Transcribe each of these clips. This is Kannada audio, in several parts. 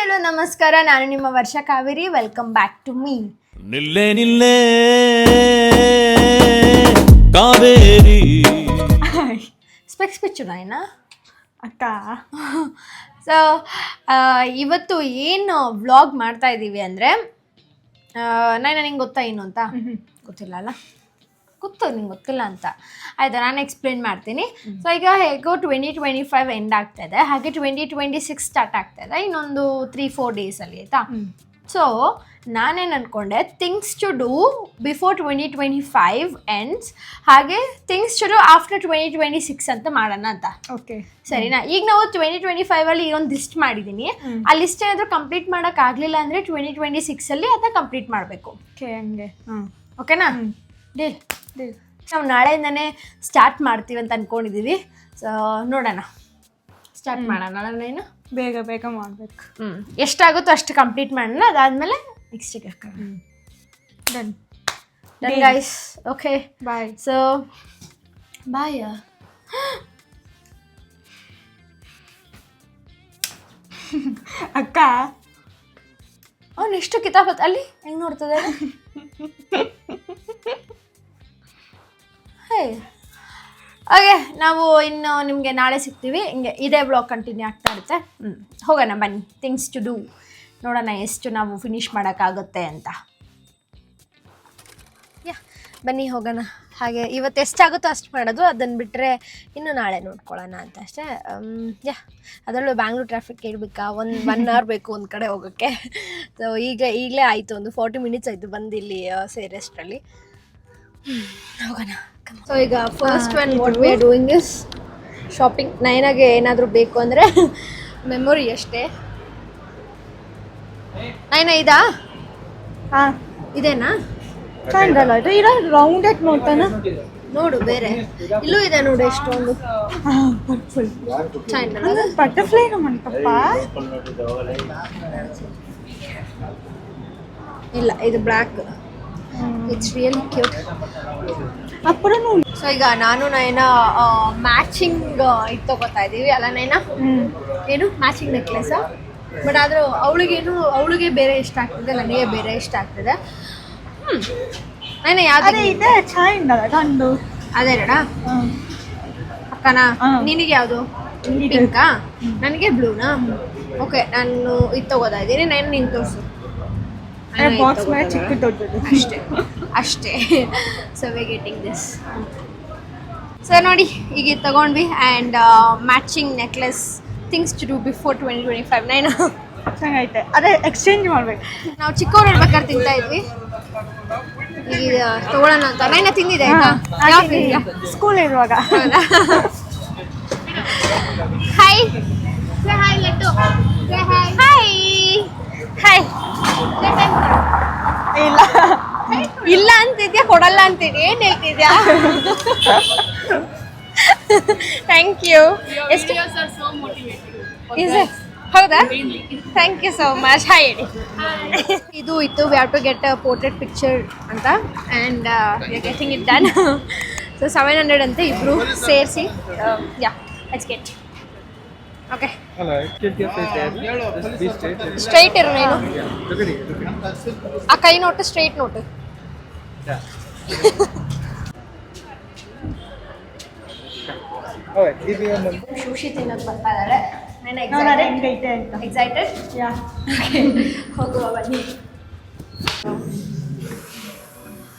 ಹಲೋ ನಮಸ್ಕಾರ, ನಾನು ನಿಮ್ಮ Varsha Kaveri. Welcome back to me. ನಿಲ್ಲೆ ನಿಲ್ಲೆ ಕಾವೇರಿ. ಸ್ಪೆಕ್ಸ್ ಪಿಚ್ಚು ನಾಯಿನ ಅಕ್ಕ. ಸೊ ಇವತ್ತು ಏನು ವ್ಲಾಗ್ ಮಾಡ್ತಾ ಇದ್ದೀವಿ ಅಂದರೆ, ನಿಂಗೆ ಗೊತ್ತಾ ಏನು ಅಂತ? ಗೊತ್ತಿಲ್ಲ ಅಲ್ಲ? ಗೊತ್ತು, ನಿಂಗೆ ಗೊತ್ತಿಲ್ಲ ಅಂತ. ಆಯಿತಾ, ನಾನು ಎಕ್ಸ್ಪ್ಲೇನ್ ಮಾಡ್ತೀನಿ. ಸೊ ಈಗ ಹೇಗೋ 2025 ಎಂಡ್ ಆಗ್ತಾಯಿದೆ, ಹಾಗೆ 2026 ಸ್ಟಾರ್ಟ್ ಆಗ್ತಾಯಿದೆ ಇನ್ನೊಂದು 3-4 ಡೇಸಲ್ಲಿ, ಆಯಿತಾ? ಸೊ ನಾನೇನು ಅಂದ್ಕೊಂಡೆ, things to do before 2025 ends, ಹಾಗೆ ಥಿಂಗ್ಸ್ ಟು ಡೂ ಆಫ್ಟರ್ 2026 ಅಂತ ಮಾಡೋಣ ಅಂತ. ಓಕೆ, ಸರಿನಾ? ಈಗ ನಾವು 2025 ಈ ಒಂದು ಲಿಸ್ಟ್ ಮಾಡಿದ್ದೀನಿ. ಆ ಲಿಸ್ಟ್ ಏನಾದರೂ ಕಂಪ್ಲೀಟ್ ಮಾಡೋಕ್ಕಾಗಲಿಲ್ಲ ಅಂದರೆ 2026 ಅದನ್ನ ಕಂಪ್ಲೀಟ್ ಮಾಡಬೇಕು. ಓಕೆ, ಹಂಗೆ. ಓಕೆನಾ? ಡೀಲ್. ನಾವು ನಾಳೆಯಿಂದನೇ ಸ್ಟಾರ್ಟ್ ಮಾಡ್ತೀವಿ ಅಂತ ಅಂದ್ಕೊಂಡಿದ್ದೀವಿ. ಸೊ ನೋಡೋಣ, ಸ್ಟಾರ್ಟ್ ಮಾಡೋಣ. ಏನು ಬೇಗ ಬೇಗ ಮಾಡಬೇಕು. ಎಷ್ಟಾಗುತ್ತೋ ಅಷ್ಟು ಕಂಪ್ಲೀಟ್ ಮಾಡೋಣ. ಅದಾದಮೇಲೆ ನೆಕ್ಸ್ಟಿಗೆ done done guys. Okay, bye. So bye. ಅಕ್ಕ, ಅವ್ನು ಎಷ್ಟು ಕಿತಾಪತ್ ಅಲ್ಲಿ ಹೆಂಗೆ ನೋಡ್ತದೆ. ಹೇ, ಓಕೆ, ನಾವು ಇನ್ನು ನಿಮಗೆ ನಾಳೆ ಸಿಗ್ತೀವಿ. ಹಿಂಗೆ ಇದೇ ಬ್ಲಾಗ್ ಕಂಟಿನ್ಯೂ ಆಗ್ತಾ ಇರುತ್ತೆ. ಹೋಗೋಣ ಬನ್ನಿ. ಥಿಂಗ್ಸ್ ಟು ಡೂ ನೋಡೋಣ ಎಷ್ಟು ನಾವು ಫಿನಿಷ್ ಮಾಡೋಕ್ಕಾಗುತ್ತೆ ಅಂತ. ಬನ್ನಿ ಹೋಗೋಣ. ಹಾಗೆ ಇವತ್ತು ಎಷ್ಟಾಗುತ್ತೋ ಅಷ್ಟು ಮಾಡೋದು, ಅದನ್ನು ಬಿಟ್ಟರೆ ಇನ್ನು ನಾಳೆ ನೋಡ್ಕೊಳ್ಳೋಣ ಅಂತ ಅಷ್ಟೇ. ಅದರಲ್ಲೂ ಬ್ಯಾಂಗ್ಳೂರ್ ಟ್ರಾಫಿಕ್ ಇರಬೇಕಾ, 1 ಅವರ್ ಬೇಕು ಒಂದು ಕಡೆ ಹೋಗೋಕ್ಕೆ. ಸೊ ಈಗಲೇ ಆಯಿತು, ಒಂದು 40 ಮಿನಿಟ್ಸ್ ಆಯಿತು ಬಂದಿಲ್ಲಿ ಸೇರೆಸ್ಟ್ರಲ್ಲಿ. ಹೋಗೋಣ. ಸೊ ಈಗ first one what we are doing is shopping. ನೈನಾಗೆ ಏನಾದರೂ ಬೇಕು ಅಂದರೆ ಮೆಮೊರಿ ಅಷ್ಟೇ. ನೈನಾ ಇದಾ? ಹಾಂ, ಇದೇನಾ? ಚಂದಲ್ಲ ಇದು. ಇರೋ ರೌಂಡೆಡ್ ನೋಡ್ತಾನ ನೋಡು, ಬೇರೆ ಇಲ್ಲೂ ಇದೆ ನೋಡು ಎಷ್ಟೊಂದು. ಪರ್ಪಲ್ ಚಂದಲ್ಲ. ಬಟರ್ಫ್ಲೈ ನಮ್ಮಂತಪ್ಪ. ಇಲ್ಲ, ಇದು ಬ್ಲ್ಯಾಕ್. It's really cute. ಅಪ್ಪರ ನೋಡಿ. ಸೊ ಈಗ ನಾನು ನೈನಾ ಮ್ಯಾಚಿಂಗ್ ಇದು ತಗೋತಾ ಇದ್ದೀವಿ ಅಲ್ಲ ನೈನಾ? ಏನು ಮ್ಯಾಚಿಂಗ್ ನೆಕ್ಲೆಸ್. ಬಟ್ ಆದರೂ ಅವಳಿಗೆ ಬೇರೆ ಇಷ್ಟ ಆಗ್ತದೆ, ನನಗೆ ಬೇರೆ ಇಷ್ಟ ಆಗ್ತದೆ. ನೈನಾ ಯಾವ್ದು ಇದೆ? ಚಂದಲ್ಲ ತಂದು. ಅದೇ ನೋಡ ಅಕ್ಕನಾ? ನಿನಗೆ ಯಾವುದು? ಪಿಂಕಾ? ನನಗೆ ಬ್ಲೂನಾ? ಓಕೆ, ನಾನು ಇದು ತಗೋತಾ ಇದ್ದೀನಿ. ನಾನು ನಿಂಗೆ ತೋರಿಸು. ಬಾಕ್ಸ್ ಮೇಲೆ ಚಿಕ್ಕ ದೊಡ್ಡದು ಅಷ್ಟೇ. So we getting this. So ನೋಡಿ, ಈಗ ಇದು ತಗೊಂಡ್ವಿ. And matching necklace, things to do before 2025. Naina ಚೆನ್ನಾಗೈತೆ. ಅದೇ ಎಕ್ಸ್ಚೇಂಜ್ ಮಾಡ್ಬೇಕು. ನಾವು ಚಿಕ್ಕವ್ರು ಇರ್ಬೇಕಾದ್ರೆ ತಿಂತಾ ಇದ್ವಿ, ಈಗ ತಗೊಳ್ಳೋಣ ಅಂತ. ನೈನಾ ತಿಂದಿದೆ ಆಯ್ತಾ? ಯಾವ ತಿಂದಿದ್ಯಾ? ಸ್ಕೂಲ್ ಇರುವಾಗ. Hi hi Laddu. Hi hi. ಇಲ್ಲ ಇಲ್ಲ ಅಂತಿದ್ಯಾ, ಕೊಡಲ್ಲ ಅಂತಿದ್ಯಾ, ಏನು ಹೇಳ್ತಿದ್ಯಾ? Thank you. ಎಷ್ಟು ಹೌದಾ? Thank you so much. Hi ಹೇಳಿ. ಇದು ಇತ್ತು, we have to get a portrait picture ಅಂತ. And we are getting it done. So 700 ಅಂತೆ ಇಬ್ಬರು ಸೇರಿಸಿ. Ya, let's get. Okay, straight ಇರು ನೀನು. ಆ ಕೈ ನೋಟು, ಸ್ಟ್ರೈಟ್ ನೋಟು. ಸುಶಿ ತಿನ್ನೋದು ಬರ್ತಾ ಇದ್ದಾರೆ. ಹೆಂಗೈತೆ ಅಂತ. ಎಕ್ಸೈಟೆಡ್? ಯಾ. ಹೋಗುವ ಬನ್ನಿ.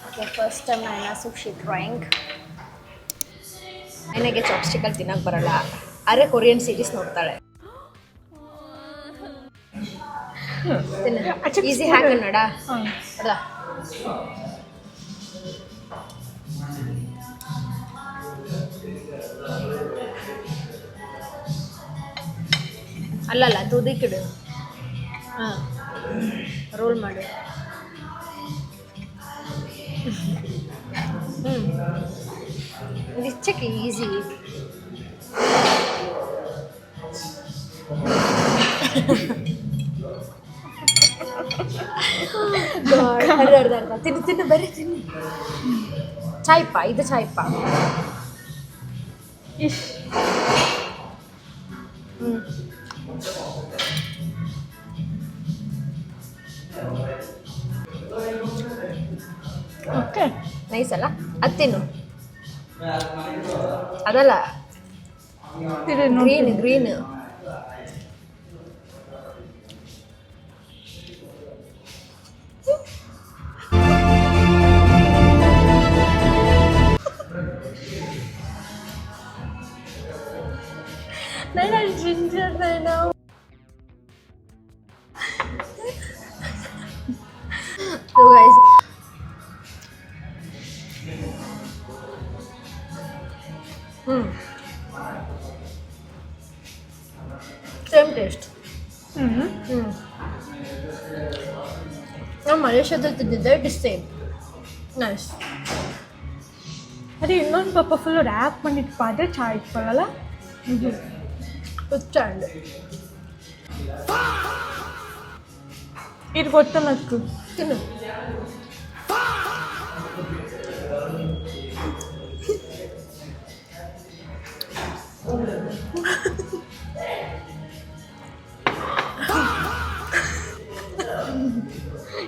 ಓಕೆ, ಫಸ್ಟ್ ಟೈಮ್ ನಾನು ಸುಶಿ ಡ್ರಾಯಿಂಗ್. ನನಗೆ ಚಾಪ್ಸ್ಟಿಕಲ್ಲಿ ತಿನ್ನೋಕೆ ಬರಲ್ಲ, ಆದರೆ ಕೊರಿಯನ್ ಸೀರೀಸ್ ನೋಡ್ತಾಳೆ. ಈಸಿ ಹ್ಯಾಕ್ ನೋಡ. ಅದ ಅಲ್ಲಲ್ಲ, ತುದಿಕಿಡು. ಹಾಂ, ರೋಲ್ ಮಾಡು. ಇಚ್ಚಕ್ಕೆ ಈಸಿ. ತಿನ್ನು ತಿನ್ನು, ಬರೀ ತಿನ್ನು. ಚಾಯ್ಪ, ಇದು ಚಾಯ್ಪ. ನೈಸ್ ಅಲ್ಲ, ಅದು ತಿನ್ನು. ಅದಲ್ಲ, green green. Ginger So guys, same taste. ನಾವು ಮಲೇಷ್ಯಾದಲ್ಲಿ ತಿಂದಿದ್ದೆ, ಇಟ್ ಇಸ್ ಸೇಮ್. ನೈಸ್. ಅದೇ ಇನ್ನೊಂದು ಪಾಪ ಫುಲ್ಲು ರ್ಯಾಪ್ பண்ணிட்டு ಅದೇ ಚಾ ಇಟ್ಕೊಳ್ಳಲ್ಲ. ಹುಚ್ಚಂಡು ಇದು ಗೊತ್ತ ನಕ್ಕು ತಿನ್ನು.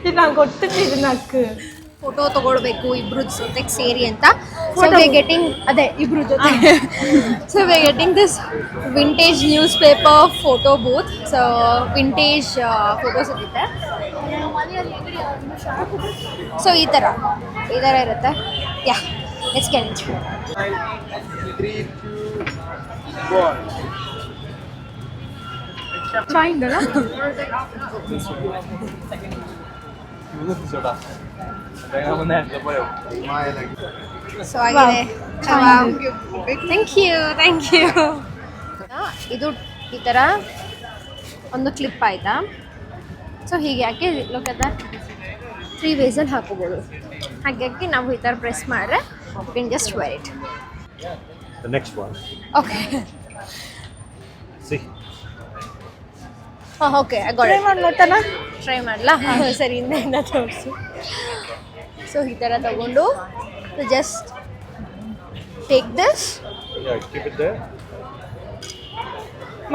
ಇದು ನಂಗೆ ಗೊತ್ತಿದ್ದು ನಕ್ಕು. ಫೋಟೋ ತಗೊಳ್ಬೇಕು ಇಬ್ರು ಜೊತೆಗೆ ಸೇರಿ ಅಂತ. ಸೊ ವಿ ಗೆಟಿಂಗ್ ಅದೇ ಇಬ್ರು ಜೊತೆ. So we getting this vintage newspaper photo booth. So vintage photos ಇರುತ್ತೆ. ಸೊ ಈ ಥರ ಇರುತ್ತೆ. Yeah, let's get it. 3, 2, 1. ಚಾ ಹಿಂಗಲ್ಲ. ಸೊ ಆಗಿದೆ. Thank you. ಇದು ಈ ಥರ ಒಂದು ಕ್ಲಿಪ್ ಆಯಿತಾ. ಸೊ ಹೀಗೆ ಹಾಕಿ ಲೋಕದ 3 ವೇಸಲ್ಲಿ ಹಾಕೋಬೋದು. ಹಾಗಾಗಿ ನಾವು ಈ ಥರ ಪ್ರೆಸ್ ಮಾಡಿದ್ರೆ you can just wear it. The next one. Okay. See. ಹಾಂ, ಓಕೆ, ಐ ಗಾಟ್ ಇಟ್. ಮಾಡಿ ನೋಡ್ತಾನ. ಟ್ರೈ ಮಾಡಲಾ? ಸರಿ, ಹಿಂದೆಯಿಂದ ತೋರಿಸು. ಸೊ ಈ ಥರ ತಗೊಂಡು just take this. Yeah, keep it there.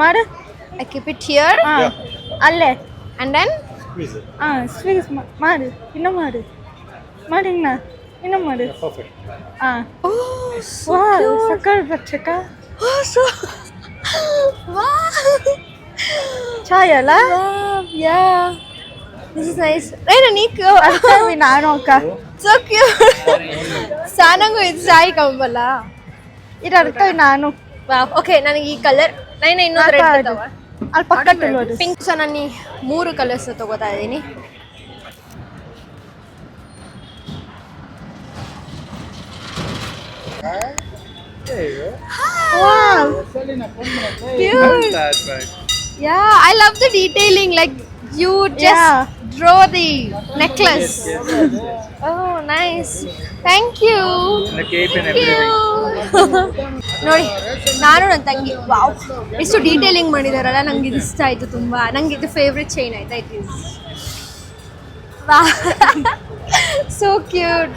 ಮಾಡು. ಐ ಕೀಪ್ ಇಟ್ ಹಿಯರ್ ಅಲ್ಲೇ. And then Squeeze it. ಸ್ವೀಸ್ ಮಾಡು. ಇನ್ನೂ ಮಾಡು ಇನ್ನ ಇನ್ನೂ ಮಾಡು. Yeah, perfect. ವಾ ಸಕ್ಕರ್ ಬಚ್ಚಕ. ಚಾಯ್ ಅಲ್ಲ. ಯಾ, ದಿಸ್ ಇಸ್ ನೈಸ್. ರೈನಾ ನೀಕು ನಾನು ಅಕ್ಕ ಸೊ ಕ್ಯೂಟ್. ಸಾನಂಗು ಇದು ಸಾಯಿ ಕಂಬಲ್ಲ. ಇದು ಅರ್ಥ ನಾನು. ಓಕೆ, ನನಗೆ ಈ ಕಲರ್ ನೈನ ಇನ್ನೊಂದು ರೆಡ್ ಇದ್ದಾವ ಅಲ್ಲಿ ಪಕ್ಕ ಪಿಂಕ್. ಸೊ ನಾನು 3 ಕಲರ್ಸ್ ತಗೋತಾ ಇದ್ದೀನಿ. There you go. Wow, cute. That's right. Yeah, I love the detailing. Like you just draw the necklace. Oh, nice. Thank you. And the cape and Thank everything. you. ನೋಡಿ, ನಾನು ನನ್ನ ತಂಗಿ ವಾವ್ ಎಷ್ಟು ಡೀಟೇಲಿಂಗ್ ಮಾಡಿದಾರಲ್ಲ. ನಂಗೆ ಇದು ಇಷ್ಟ ಆಯಿತು ತುಂಬ. ನಂಗೆ ಇದು ಫೇವ್ರೆಟ್ ಚೈನ್ ಆಯ್ತಾ. It is so cute.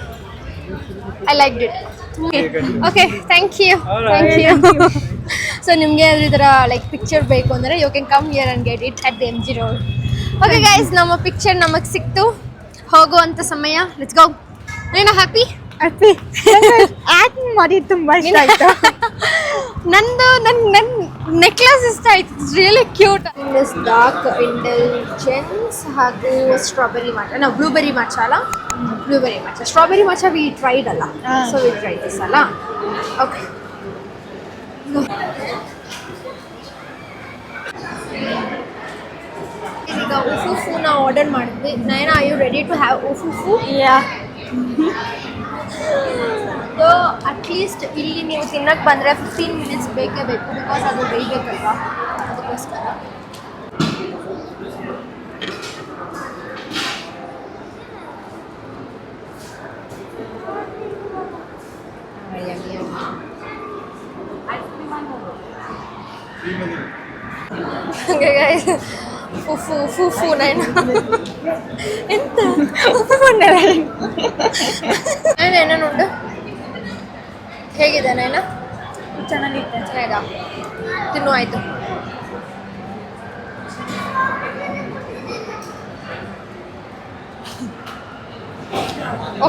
I like it. Okay, thank you. So ನಿಮಗೆ ಈ ಥರ ಲೈಕ್ ಪಿಕ್ಚರ್ ಬೇಕು ಅಂದರೆ you can come here and get it at the MG Road. Okay guys, ನಮ್ಮ ಪಿಕ್ಚರ್ ನಮಗೆ ಸಿಕ್ತು. ಹೋಗುವಂಥ ಸಮಯ. Let's go. ಏನೋ ಹ್ಯಾಪಿ ಆಕ್ಟಿಂಗ್ ಮಾಡಿ ತುಂಬಾ ಇಷ್ಟ ಆಯ್ತು. ನಂದು ನನ್ನ ನೆಕ್ಲೆಸ್ ಇಷ್ಟ ಆಯ್ತು. It's really cute. This dark intelligence ಹಾಗೂ ಸ್ಟ್ರಾಬೆರಿ ಮಾಚ. ನಾವು ಬ್ಲೂಬೆರಿ ಮಾಚ ಅಲ್ಲ, blueberry matcha. Strawberry matcha we tried ಅಲ್ಲ, ಸೊ ವಿ ಟ್ರೈಡ್ ದಿಸ್ ಅಲ್ಲ. ಓಕೆ, ಈಗ ಉಫುಫುನ ಆರ್ಡರ್ ಮಾಡಿದ್ವಿ. Nayana, are you ready to have ಉಫುಫು? ಸೊ ಅಟ್ಲೀಸ್ಟ್ ಇಲ್ಲಿ ನೀವು ತಿನ್ನಕ್ಕೆ ಬಂದರೆ 15 ಮಿನಿಟ್ಸ್ ಬೇಕೇ ಬೇಕು. ಬಿಕಾಸ್ ಅದು ಬೇಯಬೇಕಲ್ವಾ, ಅದಕ್ಕೋಸ್ಕರ. ಫುಫು ನೈನ ಎಂತ ಏನೇನುಂಟು? ಹೇಗಿದೆ ನೈನ? ಚೆನ್ನಾಗಿತ್ತು. ಚೆನ್ನಾಗಿದಾ? ತಿನ್ನು ಆಯಿತು.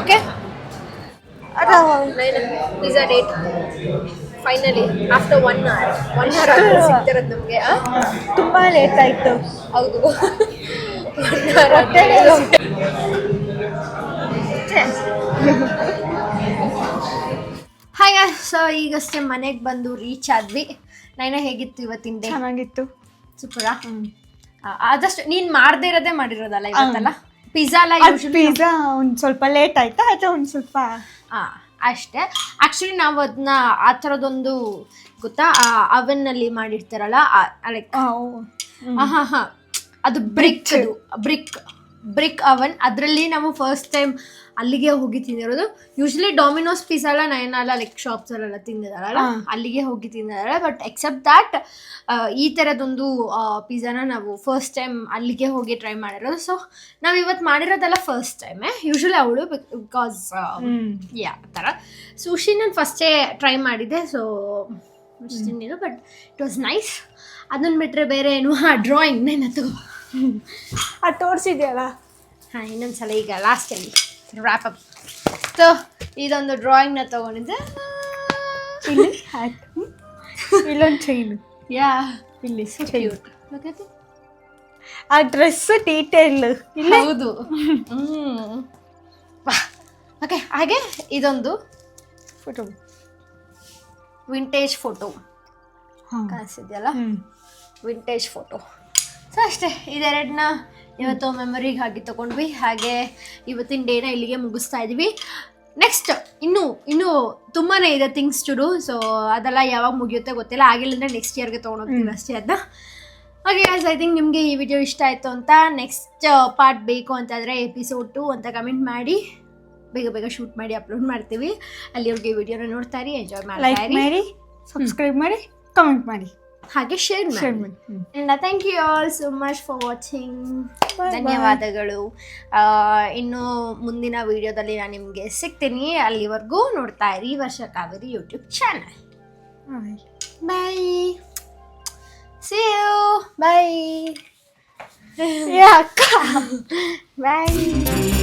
Okay, pizza date finally after 1 hour ಸಿಗ್ತಿರೋದು ನಮಗೆ. ತುಂಬ ಲೇಟ್ ಆಯಿತು. ಹೌದು ಹಾಯ್. ಸೊ ಈಗಷ್ಟೇ ಮನೆಗೆ ಬಂದು ರೀಚ್ ಆದ್ವಿ. ನೈನಾ ಹೇಗಿತ್ತು ಇವತ್ತಿನ ಡೇ? ಚೆನ್ನಾಗಿತ್ತು. ಸೂಪರಾ? ಆದಷ್ಟು ನೀನು ಮಾಡದೇ ಇರೋದೇ ಮಾಡಿರೋದಲ್ಲ ಇವತ್ತಲ್ಲ? ಪಿಜ್ಜಾ ಎಲ್ಲ ಪಿಜ್ಜಾ ಒಂದು ಸ್ವಲ್ಪ ಲೇಟ್ ಆಯ್ತಾ, ಅದು ಒಂದು ಸ್ವಲ್ಪ ಅಷ್ಟೇ. ಆ್ಯಕ್ಚುಲಿ ನಾವು ಅದನ್ನ ಆ ಥರದೊಂದು ಗೊತ್ತಾ ಅವನ್ನಲ್ಲಿ ಮಾಡಿರ್ತಾರಲ್ಲ ಲೈಕ್ ಹಾಂ ಅದು ಬ್ರಿಕ್ ಅವನ್, ಅದರಲ್ಲಿ ನಾವು ಫಸ್ಟ್ ಟೈಮ್ ಅಲ್ಲಿಗೆ ಹೋಗಿ ತಿಂದಿರೋದು. ಯೂಶ್ವಲಿ ಡೊಮಿನೋಸ್ ಪಿಜ್ಜಾ ಎಲ್ಲ ನೈನಲ್ಲ ಲೈಕ್ ಶಾಪ್ಸಲ್ಲೆಲ್ಲ ತಿಂದಿದ್ದಾರಲ್ಲ, ಅಲ್ಲಿಗೆ ಹೋಗಿ ತಿಂದಿದ್ದಾರೆ. ಬಟ್ ಎಕ್ಸೆಪ್ಟ್ ದ್ಯಾಟ್ ಈ ಥರದೊಂದು ಪಿಜ್ಜಾನ ನಾವು ಫಸ್ಟ್ ಟೈಮ್ ಅಲ್ಲಿಗೆ ಹೋಗಿ ಟ್ರೈ ಮಾಡಿರೋದು. ಸೊ ನಾವು ಇವತ್ತು ಮಾಡಿರೋದೆಲ್ಲ ಫಸ್ಟ್ ಟೈಮೇ. ಯೂಶ್ವಲಿ ಅವಳು ಬಿಕಾಸ್ ಯಾ ಆ ಥರ ಸುಶಿ ನಾನು ಫಸ್ಟೇ ಟ್ರೈ ಮಾಡಿದ್ದೆ. ಸೊ ತಿಂದಿದ್ದು ಬಟ್ ಇಟ್ ವಾಸ್ ನೈಸ್. ಅದನ್ನು ಬಿಟ್ಟರೆ ಬೇರೆ ಏನು ಡ್ರಾಯಿಂಗ್ ನೆನತು ಅದು ತೋರಿಸಿದ್ಯಲ್ಲ. ಹಾಂ, ಇನ್ನೊಂದ್ಸಲ ಈಗ ಲಾಸ್ಟಲ್ಲಿ ರ್ಯಾಪ್ ಅಪ್. ಸೊ ಇದೊಂದು ಡ್ರಾಯಿಂಗ್ನ ತೊಗೊಂಡಿದ್ದೆ. ಇಲ್ಲಿ ಇಲ್ಲೊಂದು ಚೈನು, ಯಾ ಇಲ್ಲಿ ಕ್ಯೂಟ್. ಆ ಡ್ರೆಸ್ ಡೀಟೇಲ್ ಹೌದು. ಓಕೆ, ಹಾಗೆ ಇದೊಂದು ಫೋಟೋ, ವಿಂಟೇಜ್ ಫೋಟೋ ಕಾಣಿಸಿದ್ಯಲ್ಲ, ವಿಂಟೇಜ್ ಫೋಟೋ. ಸೊ ಅಷ್ಟೇ, ಇದೆರಡನ್ನ ಇವತ್ತು ಮೆಮೊರಿಗೆ ಹಾಗೆ ತೊಗೊಂಡ್ವಿ. ಹಾಗೆ ಇವತ್ತಿನ ಡೇನ ಇಲ್ಲಿಗೆ ಮುಗಿಸ್ತಾ ಇದ್ವಿ. ನೆಕ್ಸ್ಟ್ ಇನ್ನೂ ತುಂಬಾ ಇದೆ ಥಿಂಗ್ಸ್ ಟು ಡೂ. ಸೊ ಅದೆಲ್ಲ ಯಾವಾಗ ಮುಗಿಯುತ್ತೆ ಗೊತ್ತಿಲ್ಲ. ಆಗಿಲ್ಲ ಅಂದರೆ ನೆಕ್ಸ್ಟ್ ಇಯರ್ಗೆ ತೊಗೊಂಡೋಗ್ತೀವಿ ಅಷ್ಟೇ ಅದನ್ನ. ಓಕೆ ಗೈಸ್, ಐ ಥಿಂಕ್ ನಿಮಗೆ ಈ ವಿಡಿಯೋ ಇಷ್ಟ ಆಯಿತು ಅಂತ. ನೆಕ್ಸ್ಟ್ ಪಾರ್ಟ್ ಬೇಕು ಅಂತಾದರೆ ಎಪಿಸೋಡ್ 2 ಅಂತ ಕಮೆಂಟ್ ಮಾಡಿ, ಬೇಗ ಶೂಟ್ ಮಾಡಿ ಅಪ್ಲೋಡ್ ಮಾಡ್ತೀವಿ. ಅಲ್ಲಿವ್ರಿಗೆ ಈ ವಿಡಿಯೋನ ನೋಡ್ತಾ ಇರಿ, ಎಂಜಾಯ್ ಮಾಡ್ತಾ ಇರಿ, ಸಬ್ಸ್ಕ್ರೈಬ್ ಮಾಡಿ, ಕಮೆಂಟ್ ಮಾಡಿ, ಹಾಗೆ ಶೇರ್ ಮಾಡಿ. Thank you all so much for watching. ಧನ್ಯವಾದಗಳು. ಇನ್ನು ಮುಂದಿನ ವಿಡಿಯೋದಲ್ಲಿ ನಾನು ನಿಮಗೆ ಸಿಗ್ತೀನಿ. ಅಲ್ಲಿವರೆಗೂ ನೋಡ್ತಾ ಇರಿ Varsha Kaveri YouTube channel. Bye, see you, bye. ಯಾಕ ಬಾಯ್.